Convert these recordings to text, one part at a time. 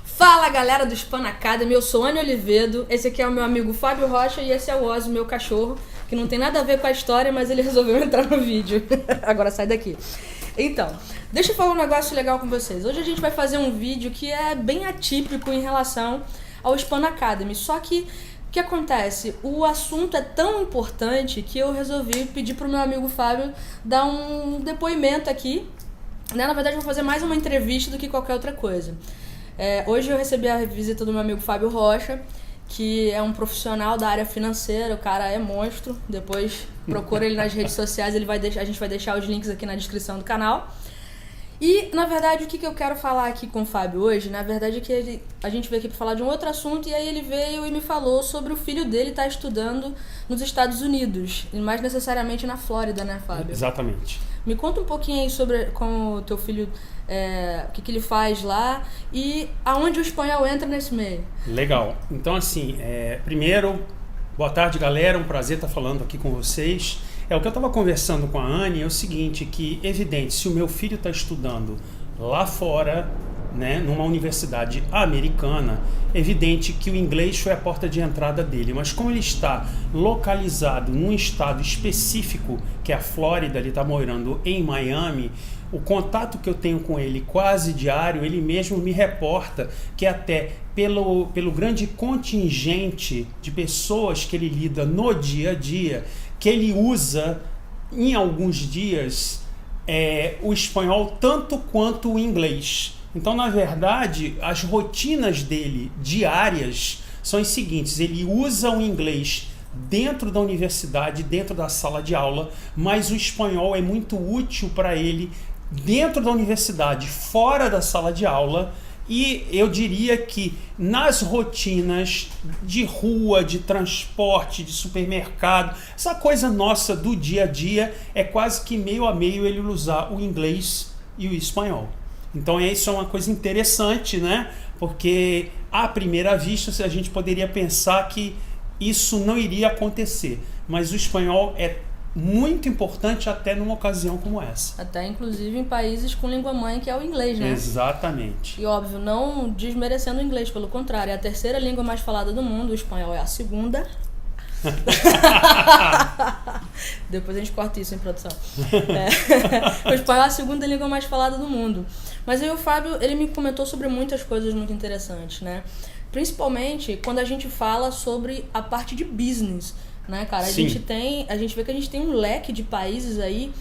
Fala galera do Span Academy, eu sou Anny Olivedo, esse aqui é o meu amigo Fábio Rocha e esse é o Ozzy, meu cachorro, que não tem nada a ver com a história, mas ele resolveu entrar no vídeo. Agora sai daqui. Então, deixa eu falar um negócio legal com vocês. Hoje a gente vai fazer um vídeo que é bem atípico em relação ao Span Academy, só que o que acontece? O assunto é tão importante que eu resolvi pedir pro meu amigo Fábio dar um depoimento aqui. Na verdade, eu vou fazer mais uma entrevista do que qualquer outra coisa. Hoje eu recebi a visita do meu amigo Fábio Rocha, que é um profissional da área financeira, o cara é monstro. Depois procura ele nas redes sociais, a gente vai deixar os links aqui na descrição do canal. E, na verdade, o que eu quero falar aqui com o Fábio hoje, na verdade é que a gente veio aqui para falar de um outro assunto e aí ele veio e me falou sobre o filho dele estar estudando nos Estados Unidos, e mais necessariamente na Flórida, né, Fábio? Exatamente. Me conta um pouquinho aí sobre como o teu filho, o que ele faz lá e aonde o espanhol entra nesse meio. Legal. Então, assim, primeiro, boa tarde, galera, um prazer estar falando aqui com vocês. O que eu estava conversando com a Anny é o seguinte, que evidente, se o meu filho está estudando lá fora, né, numa universidade americana, é evidente que o inglês foi a porta de entrada dele, mas como ele está localizado num estado específico, que é a Flórida, ele está morando em Miami, o contato que eu tenho com ele quase diário, ele mesmo me reporta que até pelo grande contingente de pessoas que ele lida no dia a dia, que ele usa em alguns dias o espanhol tanto quanto o inglês. Então, na verdade, as rotinas dele diárias são as seguintes: ele usa o inglês dentro da universidade, dentro da sala de aula, mas o espanhol é muito útil para ele dentro da universidade, fora da sala de aula. E eu diria que nas rotinas de rua, de transporte, de supermercado, essa coisa nossa do dia a dia, é quase que meio a meio ele usar o inglês e o espanhol. Então isso é uma coisa interessante, né? Porque à primeira vista a gente poderia pensar que isso não iria acontecer, mas o espanhol é muito importante até numa ocasião como essa. Até inclusive em países com língua mãe, que é o inglês, né? Exatamente. E óbvio, não desmerecendo o inglês, pelo contrário, é a terceira língua mais falada do mundo, o espanhol é a segunda. Depois a gente corta isso em produção. O espanhol é a segunda língua mais falada do mundo. Mas aí o Fábio, ele me comentou sobre muitas coisas muito interessantes, né? Principalmente quando a gente fala sobre a parte de business, né, cara? A gente vê que a gente tem um leque de países aí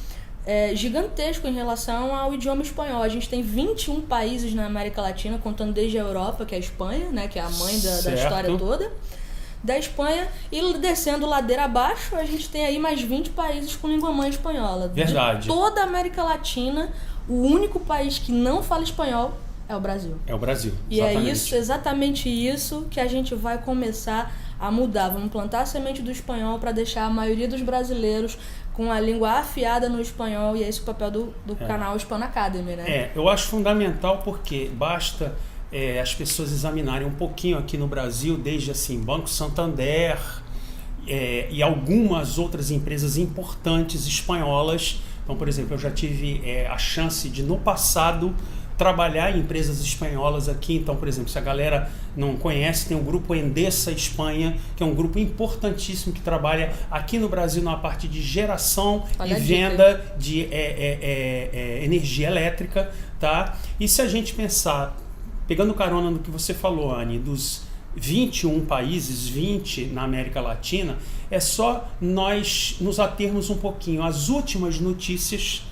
gigantesco em relação ao idioma espanhol. A gente tem 21 países na América Latina, contando desde a Europa, que é a Espanha, né, que é a mãe da história toda, da Espanha, e descendo ladeira abaixo, a gente tem aí mais 20 países com língua mãe espanhola. Verdade. De toda a América Latina, o único país que não fala espanhol é o Brasil. É o Brasil, exatamente. E é exatamente isso que a gente vai começar a mudar. Vamos plantar a semente do espanhol para deixar a maioria dos brasileiros com a língua afiada no espanhol, e é esse o papel do canal Span Academy, né? Eu acho fundamental porque basta as pessoas examinarem um pouquinho aqui no Brasil, desde assim, Banco Santander e algumas outras empresas importantes espanholas. Então, por exemplo, eu já tive a chance de, no passado, trabalhar em empresas espanholas aqui. Então, por exemplo, se a galera não conhece, tem o grupo Endesa Espanha, que é um grupo importantíssimo que trabalha aqui no Brasil na parte de geração e venda de energia elétrica, tá? E se a gente pensar, pegando carona no que você falou, Anny, dos 21 países, 20 na América Latina, é só nós nos atermos um pouquinho às últimas notícias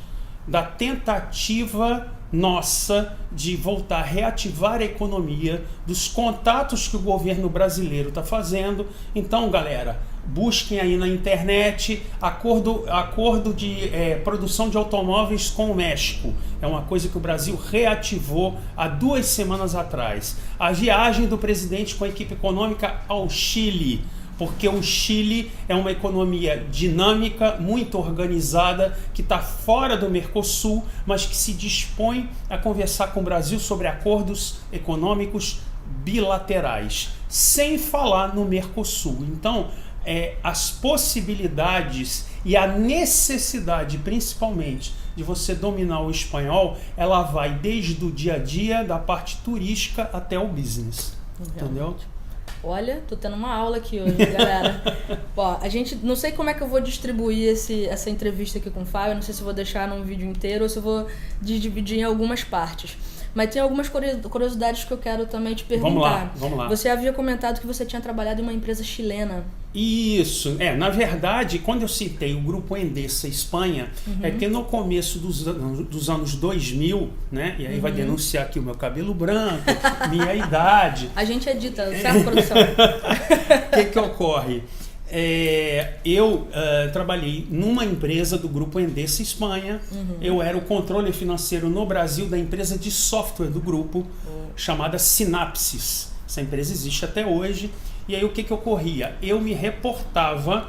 da tentativa nossa de voltar a reativar a economia, dos contatos que o governo brasileiro está fazendo. Então, galera, busquem aí na internet acordo de produção de automóveis com o México. É uma coisa que o Brasil reativou há 2 semanas atrás. A viagem do presidente com a equipe econômica ao Chile, porque o Chile é uma economia dinâmica, muito organizada, que está fora do Mercosul, mas que se dispõe a conversar com o Brasil sobre acordos econômicos bilaterais, sem falar no Mercosul. Então, as possibilidades e a necessidade, principalmente, de você dominar o espanhol, ela vai desde o dia a dia, da parte turística até o business. Entendeu? Olha, tô tendo uma aula aqui hoje, galera. Ó, a gente, não sei como é que eu vou distribuir essa entrevista aqui com o Fábio, não sei se eu vou deixar num vídeo inteiro ou se eu vou dividir em algumas partes. Mas tem algumas curiosidades que eu quero também te perguntar. Vamos lá. Você havia comentado que você tinha trabalhado em uma empresa chilena. Isso, na verdade, quando eu citei o Grupo Endesa Espanha, é que no começo dos anos 2000, né, e aí vai denunciar aqui o meu cabelo branco, minha idade. A gente edita, certo, produção? O que ocorre? Eu trabalhei numa empresa do Grupo Endesa Espanha, eu era o controle financeiro no Brasil da empresa de software do grupo, chamada Synapsys. Essa empresa existe até hoje. E aí o que ocorria? Eu me reportava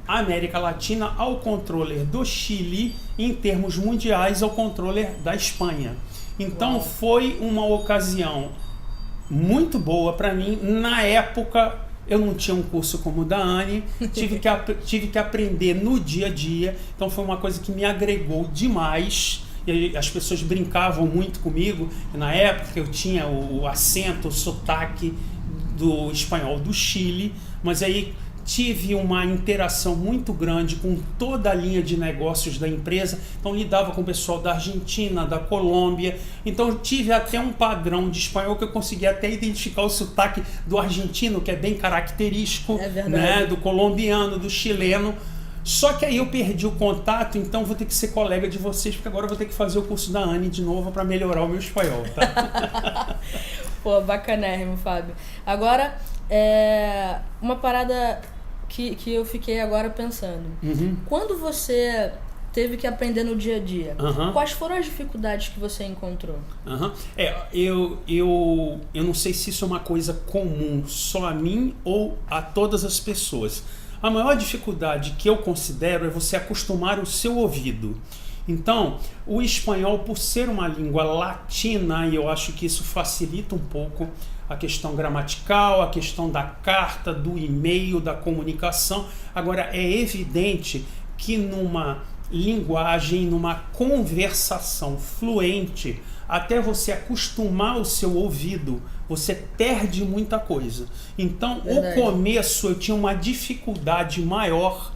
à América Latina ao controller do Chile, em termos mundiais ao controller da Espanha. Então foi uma ocasião muito boa para mim. Na época eu não tinha um curso como o da Anne, tive que aprender no dia a dia, então foi uma coisa que me agregou demais. E as pessoas brincavam muito comigo, na época eu tinha o acento, o sotaque do espanhol do Chile, mas aí tive uma interação muito grande com toda a linha de negócios da empresa, então lidava com o pessoal da Argentina, da Colômbia, então tive até um padrão de espanhol que eu conseguia até identificar o sotaque do argentino, que é bem característico, né, do colombiano, do chileno. Só que aí eu perdi o contato, então vou ter que ser colega de vocês, porque agora eu vou ter que fazer o curso da Anne de novo para melhorar o meu espanhol, tá? Pô, bacanérrimo, Fábio. Agora, uma parada que eu fiquei agora pensando. Quando você teve que aprender no dia a dia, quais foram as dificuldades que você encontrou? Eu não sei se isso é uma coisa comum só a mim ou a todas as pessoas. A maior dificuldade que eu considero é você acostumar o seu ouvido. Então, o espanhol, por ser uma língua latina, e eu acho que isso facilita um pouco a questão gramatical, a questão da carta, do e-mail, da comunicação. Agora, é evidente que numa linguagem, numa conversação fluente, até você acostumar o seu ouvido, você perde muita coisa. Então, Verdade. o começo eu tinha uma dificuldade maior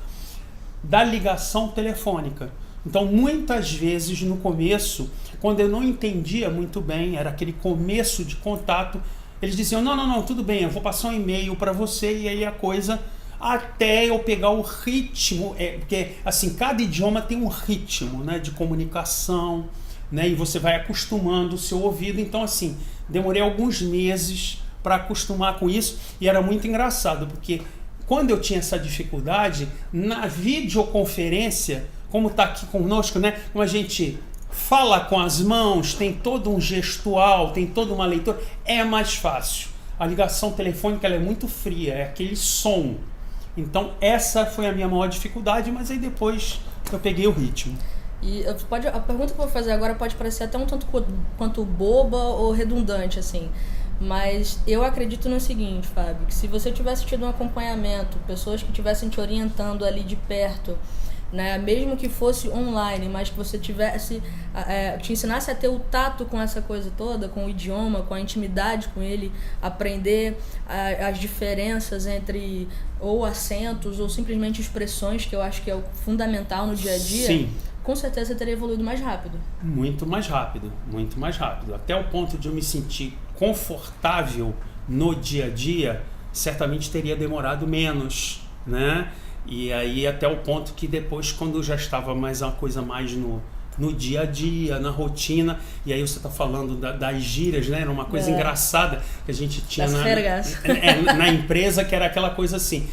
da ligação telefônica. Então, muitas vezes no começo, quando eu não entendia muito bem, era aquele começo de contato, eles diziam, não, tudo bem, eu vou passar um e-mail para você, e aí a coisa, até eu pegar o ritmo, porque assim, cada idioma tem um ritmo, né, de comunicação, né, e você vai acostumando o seu ouvido. Então, assim, demorei alguns meses para acostumar com isso, e era muito engraçado, porque quando eu tinha essa dificuldade, na videoconferência, como está aqui conosco, né, como a gente fala com as mãos, tem todo um gestual, tem toda uma leitura, é mais fácil. A ligação telefônica ela é muito fria, é aquele som. Então essa foi a minha maior dificuldade, mas aí depois eu peguei o ritmo. E a pergunta que eu vou fazer agora pode parecer até um tanto quanto boba ou redundante, assim. Mas eu acredito no seguinte, Fábio, que se você tivesse tido um acompanhamento, pessoas que estivessem te orientando ali de perto, né, mesmo que fosse online, mas que você tivesse, te ensinasse a ter o tato com essa coisa toda, com o idioma, com a intimidade com ele, aprender as diferenças entre ou acentos ou simplesmente expressões, que eu acho que é o fundamental no dia a dia. Sim. Com certeza você teria evoluído mais rápido. Muito mais rápido, muito mais rápido. Até o ponto de eu me sentir confortável no dia a dia, certamente teria demorado menos, né? E aí até o ponto que depois, quando já estava mais uma coisa mais no dia a dia, na rotina, e aí você está falando das gírias, né? Era uma coisa engraçada que a gente tinha na empresa, que era aquela coisa assim,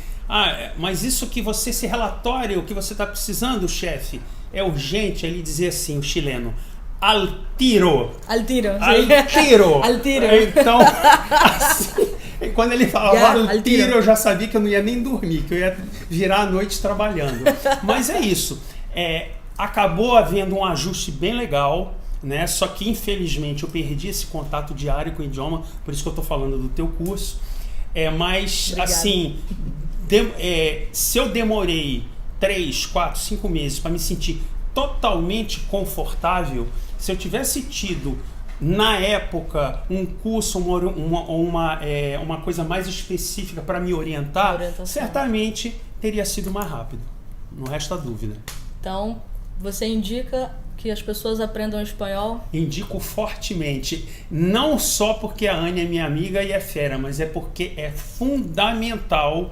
mas isso que você, esse relatório que você está precisando, chefe, é urgente. Ele dizia assim, o chileno, al tiro. Al tiro. Al tiro. Al tiro. Então, assim, quando ele falava al tiro, eu já sabia que eu não ia nem dormir, que eu ia virar a noite trabalhando. Mas é isso. Acabou havendo um ajuste bem legal, né? Só que infelizmente eu perdi esse contato diário com o idioma, por isso que eu estou falando do teu curso. Mas Obrigada. assim, se eu demorei 3, 4, 5 meses para me sentir totalmente confortável, se eu tivesse tido na época um curso, uma coisa mais específica para me orientar, certamente teria sido mais rápido, não resta dúvida. Então, você indica que as pessoas aprendam espanhol? Indico fortemente, não só porque a Anne é minha amiga e é fera, mas é porque é fundamental,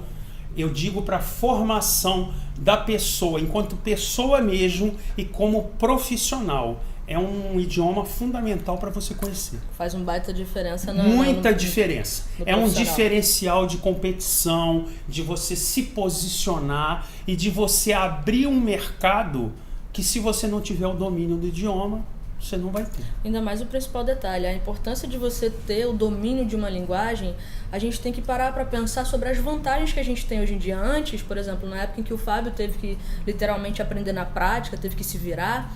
eu digo, para a formação da pessoa, enquanto pessoa mesmo e como profissional. É um idioma fundamental para você conhecer. Faz uma baita diferença. Muita diferença. É um profissional. Diferencial de competição, de você se posicionar e de você abrir um mercado que, se você não tiver o domínio do idioma, você não vai ter. Ainda mais o principal detalhe, a importância de você ter o domínio de uma linguagem. A gente tem que parar para pensar sobre as vantagens que a gente tem hoje em dia. Antes, por exemplo, na época em que o Fábio teve que literalmente aprender na prática, teve que se virar,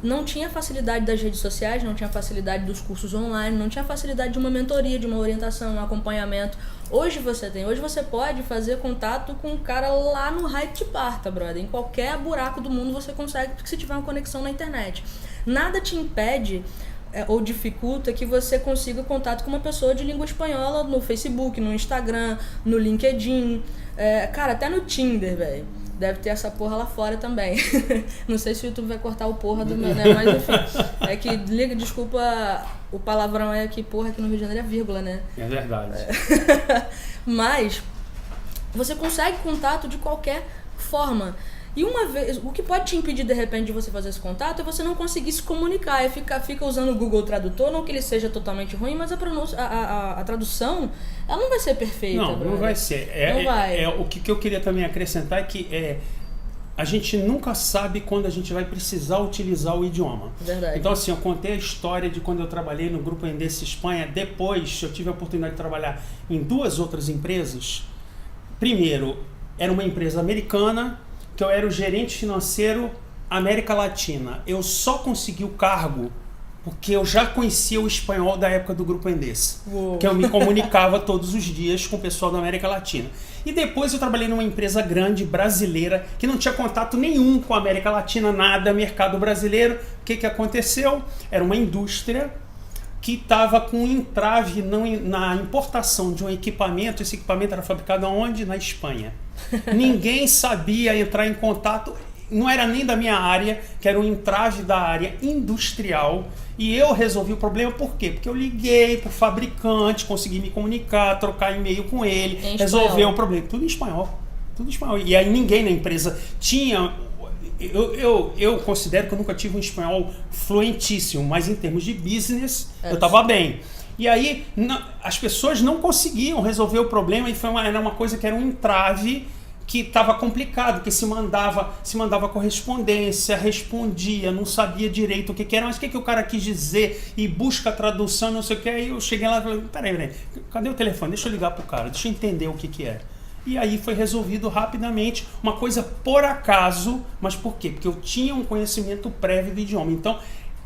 não tinha facilidade das redes sociais, não tinha facilidade dos cursos online, não tinha facilidade de uma mentoria, de uma orientação, um acompanhamento. Hoje você pode fazer contato com um cara lá no raio de Parta, brother. Em qualquer buraco do mundo você consegue, porque se tiver uma conexão na internet. Nada te impede ou dificulta que você consiga contato com uma pessoa de língua espanhola no Facebook, no Instagram, no LinkedIn, cara, até no Tinder, velho. Deve ter essa porra lá fora também. Não sei se o YouTube vai cortar o porra do meu, né? Mas enfim. Desculpa, o palavrão é que porra aqui no Rio de Janeiro é vírgula, né? É verdade. Mas você consegue contato de qualquer forma. E uma vez, o que pode te impedir de repente de você fazer esse contato é você não conseguir se comunicar, fica usando o Google Tradutor, não que ele seja totalmente ruim, mas a tradução, ela não vai ser perfeita. Não vai ser. Não vai. O que eu queria também acrescentar é que a gente nunca sabe quando a gente vai precisar utilizar o idioma. Verdade. Então, assim, eu contei a história de quando eu trabalhei no Grupo Endesa Espanha. Depois, eu tive a oportunidade de trabalhar em 2 outras empresas. Primeiro, era uma empresa americana, que eu era o gerente financeiro América Latina. Eu só consegui o cargo porque eu já conhecia o espanhol da época do Grupo Endesa, que eu me comunicava todos os dias com o pessoal da América Latina. E depois eu trabalhei numa empresa grande, brasileira, que não tinha contato nenhum com a América Latina, nada, mercado brasileiro. O que aconteceu? Era uma indústria que estava com entrave na importação de um equipamento. Esse equipamento era fabricado aonde? Na Espanha. Ninguém sabia entrar em contato, não era nem da minha área, que era um entrave da área industrial, e eu resolvi o problema. Por quê? Porque eu liguei para o fabricante, consegui me comunicar, trocar e-mail com ele, resolver um problema. Tudo em espanhol. E aí ninguém na empresa tinha... Eu considero que eu nunca tive um espanhol fluentíssimo, mas em termos de business eu estava bem. E aí as pessoas não conseguiam resolver o problema, e era uma coisa que era um entrave, que estava complicado, que se mandava correspondência, respondia, não sabia direito o que era, mas o que o cara quis dizer, e busca a tradução, não sei o que. Aí eu cheguei lá e falei, peraí, cadê o telefone? Deixa eu ligar pro cara, deixa eu entender o que é. E aí foi resolvido rapidamente, uma coisa por acaso, mas por quê? Porque eu tinha um conhecimento prévio do idioma. Então,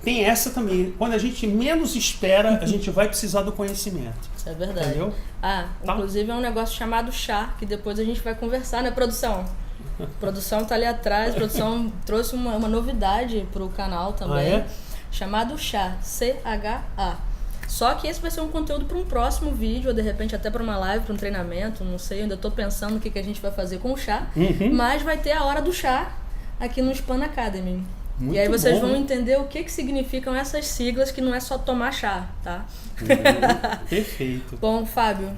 tem essa também. Quando a gente menos espera, a gente vai precisar do conhecimento. Isso é verdade. Entendeu? Inclusive é um negócio chamado chá, que depois a gente vai conversar, né, produção? A produção tá ali atrás, a produção trouxe uma novidade pro canal também, chamado chá, C-H-A. Só que esse vai ser um conteúdo para um próximo vídeo, ou de repente até para uma live, para um treinamento, não sei, ainda estou pensando o que a gente vai fazer com o chá, mas vai ter a hora do chá aqui no Span Academy. Muito e aí vocês bom, vão entender o que significam essas siglas, que não é só tomar chá, tá? Perfeito. Bom, Fábio,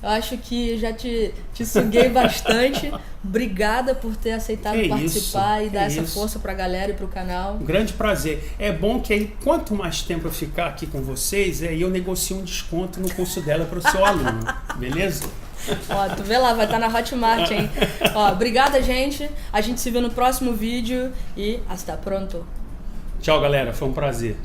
eu acho que já te suguei bastante. Obrigada por ter aceitado participar e dar essa força pra galera e pro canal. Um grande prazer. É bom que aí, quanto mais tempo eu ficar aqui com vocês, aí eu negocio um desconto no curso dela para o seu aluno. Beleza? Ó, tu vê lá, vai estar na Hotmart, hein? Ó, obrigada, gente. A gente se vê no próximo vídeo e hasta pronto. Tchau, galera. Foi um prazer.